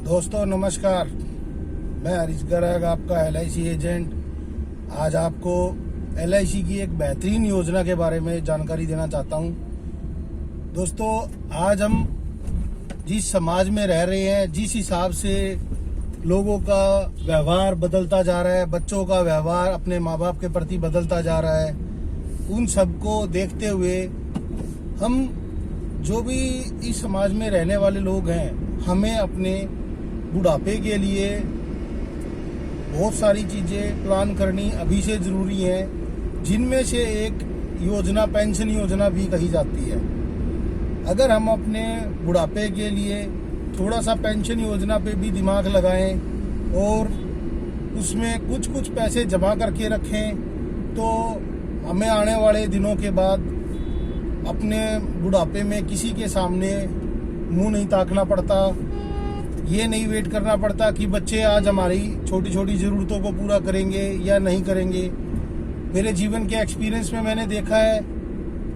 दोस्तों नमस्कार, मैं हरीश गर्ग आपका LIC एजेंट आज आपको LIC की एक बेहतरीन योजना के बारे में जानकारी देना चाहता हूं। दोस्तों आज हम जिस समाज में रह रहे हैं, जिस हिसाब से लोगों का व्यवहार बदलता जा रहा है, बच्चों का व्यवहार अपने माँ बाप के प्रति बदलता जा रहा है, उन सबको देखते हुए हम जो भी इस समाज में रहने वाले लोग हैं, हमें अपने बुढ़ापे के लिए बहुत सारी चीज़ें प्लान करनी अभी से ज़रूरी है, जिनमें से एक योजना पेंशन योजना भी कही जाती है। अगर हम अपने बुढ़ापे के लिए थोड़ा सा पेंशन योजना पे भी दिमाग लगाएं और उसमें कुछ कुछ पैसे जमा करके रखें, तो हमें आने वाले दिनों के बाद अपने बुढ़ापे में किसी के सामने मुंह नहीं ताकना पड़ता, ये नहीं वेट करना पड़ता कि बच्चे आज हमारी छोटी छोटी ज़रूरतों को पूरा करेंगे या नहीं करेंगे। मेरे जीवन के एक्सपीरियंस में मैंने देखा है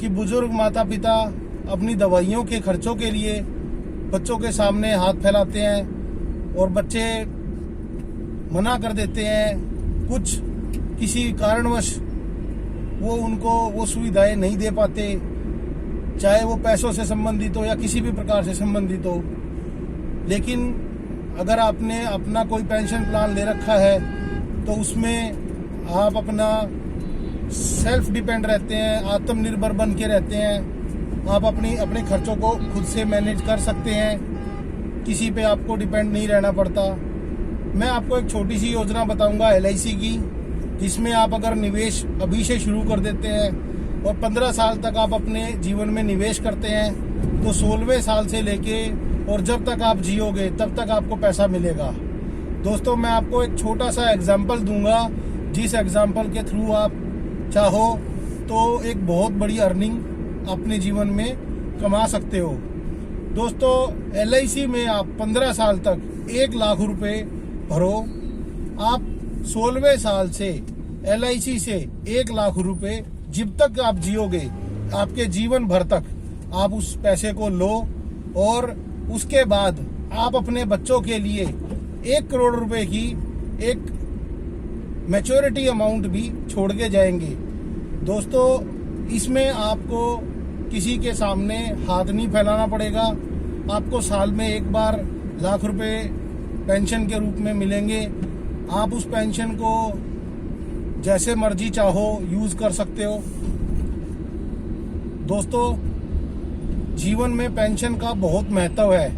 कि बुजुर्ग माता पिता अपनी दवाइयों के खर्चों के लिए बच्चों के सामने हाथ फैलाते हैं और बच्चे मना कर देते हैं, कुछ किसी कारणवश वो उनको वो सुविधाएं नहीं दे पाते, चाहे वो पैसों से संबंधित हो या किसी भी प्रकार से संबंधित हो। लेकिन अगर आपने अपना कोई पेंशन प्लान ले रखा है तो उसमें आप अपना सेल्फ डिपेंड रहते हैं, आत्मनिर्भर बन के रहते हैं। आप अपने खर्चों को खुद से मैनेज कर सकते हैं, किसी पे आपको डिपेंड नहीं रहना पड़ता। मैं आपको एक छोटी सी योजना बताऊंगा LIC की, जिसमें आप अगर निवेश अभी से शुरू कर देते हैं और 15 साल तक आप अपने जीवन में निवेश करते हैं, तो 16वें साल से लेके और जब तक आप जियोगे तब तक आपको पैसा मिलेगा। दोस्तों मैं आपको एक छोटा सा एग्जाम्पल दूंगा, जिस एग्जाम्पल के थ्रू आप चाहो तो एक बहुत बड़ी अर्निंग अपने जीवन में कमा सकते हो। दोस्तों LIC में आप 15 साल तक 1 लाख रुपए भरो, आप 16वें साल से LIC से 1 लाख रुपए जब तक आप जियोगे, आपके जीवन भर तक आप उस पैसे को लो और उसके बाद आप अपने बच्चों के लिए 1 करोड़ रुपए की एक मैच्योरिटी अमाउंट भी छोड़ के जाएंगे। दोस्तों इसमें आपको किसी के सामने हाथ नहीं फैलाना पड़ेगा, आपको साल में एक बार लाख रुपए पेंशन के रूप में मिलेंगे। आप उस पेंशन को जैसे मर्जी चाहो यूज कर सकते हो। दोस्तों जीवन में पेंशन का बहुत महत्व है।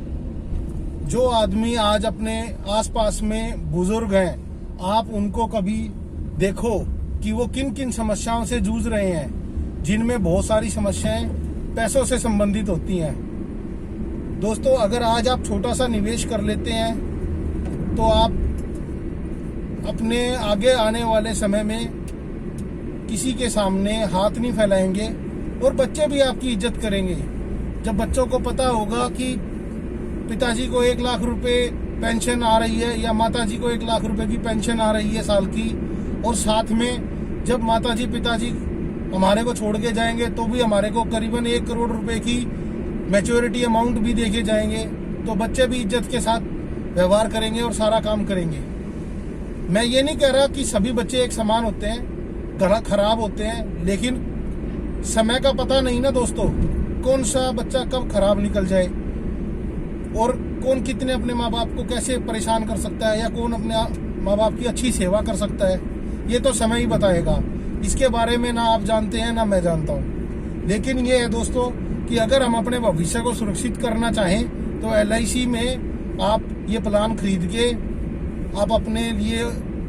जो आदमी आज अपने आसपास में बुजुर्ग हैं, आप उनको कभी देखो कि वो किन किन समस्याओं से जूझ रहे हैं, जिनमें बहुत सारी समस्याएं पैसों से संबंधित होती हैं। दोस्तों अगर आज आप छोटा सा निवेश कर लेते हैं तो आप अपने आगे आने वाले समय में किसी के सामने हाथ नहीं फैलाएंगे और बच्चे भी आपकी इज्जत करेंगे। जब बच्चों को पता होगा कि पिताजी को 1 लाख रुपए पेंशन आ रही है या माताजी को 1 लाख रुपए की पेंशन आ रही है साल की, और साथ में जब माताजी पिताजी हमारे को छोड़ के जाएंगे तो भी हमारे को करीबन 1 करोड़ रुपए की मैच्योरिटी अमाउंट भी देके जाएंगे, तो बच्चे भी इज्जत के साथ व्यवहार करेंगे और सारा काम करेंगे। मैं ये नहीं कह रहा कि सभी बच्चे एक समान होते हैं, खराब होते हैं, लेकिन समय का पता नहीं ना दोस्तों, कौन सा बच्चा कब खराब निकल जाए और कौन कितने अपने माँ बाप को कैसे परेशान कर सकता है या कौन अपने माँ बाप की अच्छी सेवा कर सकता है, ये तो समय ही बताएगा। इसके बारे में ना आप जानते हैं ना मैं जानता हूँ। लेकिन ये है दोस्तों कि अगर हम अपने भविष्य को सुरक्षित करना चाहें तो LIC में आप ये प्लान खरीद के आप अपने लिए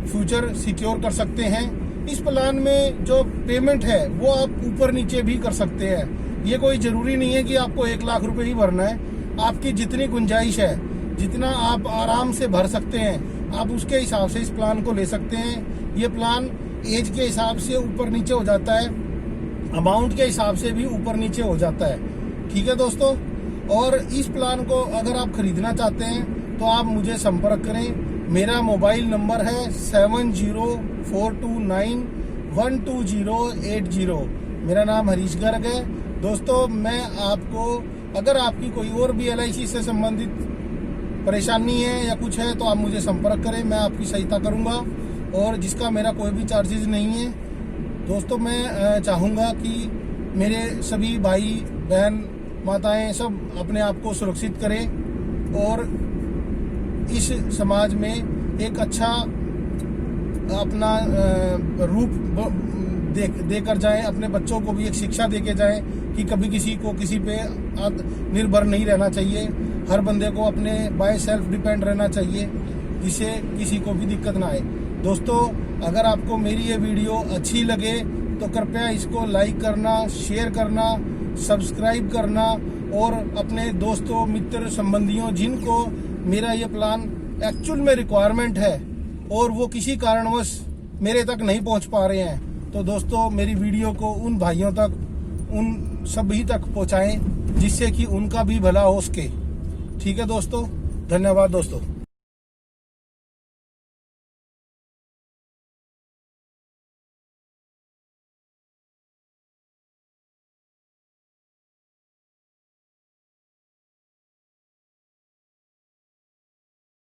फ्यूचर सिक्योर कर सकते हैं। इस प्लान में जो पेमेंट है वो आप ऊपर नीचे भी कर सकते हैं। ये कोई जरूरी नहीं है कि आपको 1 लाख रुपए ही भरना है, आपकी जितनी गुंजाइश है, जितना आप आराम से भर सकते हैं, आप उसके हिसाब से इस प्लान को ले सकते हैं। ये प्लान एज के हिसाब से ऊपर नीचे हो जाता है, अमाउंट के हिसाब से भी ऊपर नीचे हो जाता है। ठीक है दोस्तों, और इस प्लान को अगर आप खरीदना चाहते हैं तो आप मुझे संपर्क करें। मेरा मोबाइल नंबर है 7042912080। मेरा नाम हरीश गर्ग है। दोस्तों मैं आपको, अगर आपकी कोई और भी LIC से संबंधित परेशानी है या कुछ है तो आप मुझे संपर्क करें, मैं आपकी सहायता करूंगा और जिसका मेरा कोई भी चार्जेस नहीं है। दोस्तों मैं चाहूँगा कि मेरे सभी भाई बहन माताएं सब अपने आप को सुरक्षित करें और इस समाज में एक अच्छा अपना रूप देकर जाएं, अपने बच्चों को भी एक शिक्षा देके जाएं कि कभी किसी को किसी पे निर्भर नहीं रहना चाहिए। हर बंदे को अपने बाय सेल्फ डिपेंड रहना चाहिए जिससे किसी को भी दिक्कत ना आए। दोस्तों अगर आपको मेरी ये वीडियो अच्छी लगे तो कृपया इसको लाइक करना, शेयर करना, सब्सक्राइब करना और अपने दोस्तों मित्र संबंधियों जिनको मेरा ये प्लान एक्चुअल में रिक्वायरमेंट है और वो किसी कारणवश मेरे तक नहीं पहुंच पा रहे हैं, तो दोस्तों मेरी वीडियो को उन भाइयों तक, उन सभी तक पहुंचाएं जिससे कि उनका भी भला हो सके। ठीक है दोस्तों, धन्यवाद दोस्तों।